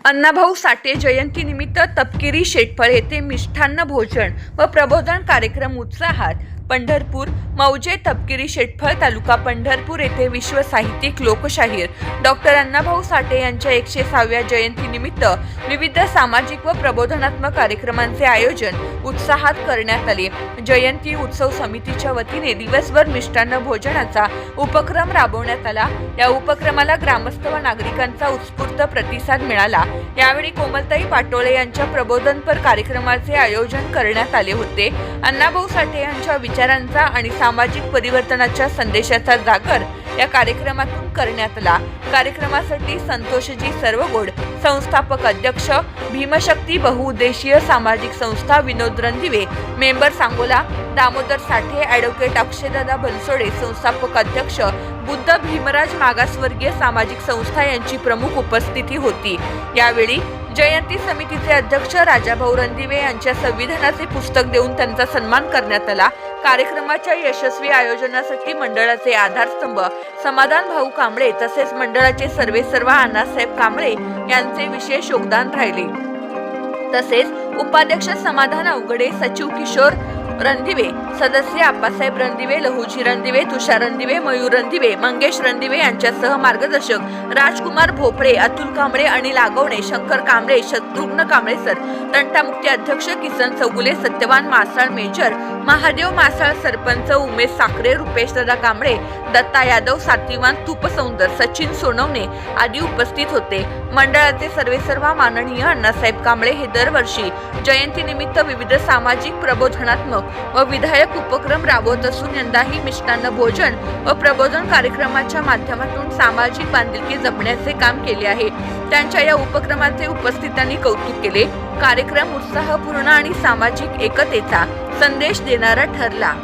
अण्णाभाऊ साठे जयंतीनिमित्त तपकिरी शेटफळ येथे मिष्टान्न भोजन व प्रबोधन कार्यक्रम उत्साहात। पंढरपूर मौजे तपकिरी शेटफळ तालुका पंढरपूर येथे विश्व साहित्यिक लोकशाहीर डॉक्टर अण्णाभाऊ साठे यांच्या 106व्या जयंतीनिमित्त विविध सामाजिक व प्रबोधनात्मक कार्यक्रमांचे आयोजन उत्साहात करण्यात आले। जयंती उत्सव समितीच्या वतीने दिवसभर मिष्टान्न भोजनाचा उपक्रम राबवण्यात आला। या उपक्रमाला ग्रामस्थ व नागरिकांचा उत्स्फूर्त प्रतिसाद मिळाला। यावेळी कोमलताई पाटोळे यांच्या प्रबोधनपर कार्यक्रमाचे आयोजन करण्यात आले होते। अण्णाभाऊ साठे यांच्या विचारांचा आणि सामाजिक परिवर्तनाच्या संदेशाचा जागर या कार्यक्रमातून करण्यात आला। कार्यक्रमासाठी संतोषजी सर्वगोड, संस्थापक अध्यक्ष, भीमशक्ती बहुउद्देशीय सामाजिक संस्था विनोद रणदिवे, मेंबर सांगोला दामोदर साठे, ॲडव्होकेट अक्षयदादा बनसोडे, संस्थापक अध्यक्ष बुद्ध भीमराज मागासवर्गीय सामाजिक संस्था यांची प्रमुख उपस्थिती होती। यावेळी जयंती समितीचे अध्यक्ष राजाभाऊ रणदिवे यांच्या संविधानाचे पुस्तक देऊन त्यांचा सन्मान करण्यात आला। कार्यक्रमाच्या यशस्वी आयोजनासाठी मंडळाचे आधारस्तंभ समाधान भाऊ कांबळे तसेच मंडळाचे सर्वेसर्वा अण्णासाहेब कांबळे यांचे विशेष योगदान राहिले। तसेच उपाध्यक्ष समाधान अवघडे, सचिव किशोर रणदिवे, सदस्य आप्पासाहेब रणदिवे, लहुजी रणदिवे, तुषार रणदिवे, मयूर रणदिवे, मंगेश रणदिवे यांच्यासह मार्गदर्शक राजकुमार भोपळे, अतुल कांबळे, अनिल आगवणे, शंकर कांबळे, शत्रुघ्न कांबळे सर, तंटामुक्ती अध्यक्ष किसन चौगुले, सत्यवान मासाळ मेजर, महादेव मासाळ सरपंच, उमेश साखरे, रुपेश दादा कांबळे, दत्ता यादव, सात्विवान तुपसौंदर, सचिन सोनवणे आदी उपस्थित होते। मंडळाचे सर्वेसर्वा माननीय अण्णासाहेब कांबळे हे दरवर्षी जयंतीनिमित्त विविध सामाजिक प्रबोधनात्मक व विधायक उपक्रम राबवत असून यंदाही मिष्टान्न भोजन व प्रबोधन कार्यक्रमाच्या माध्यमातून सामाजिक बांधिलकी जपण्याचे काम केले आहे। त्यांच्या या उपक्रमाचे उपस्थितांनी कौतुक केले। कार्यक्रम उत्साहपूर्ण आणि सामाजिक एकतेचा संदेश देणारा ठरला।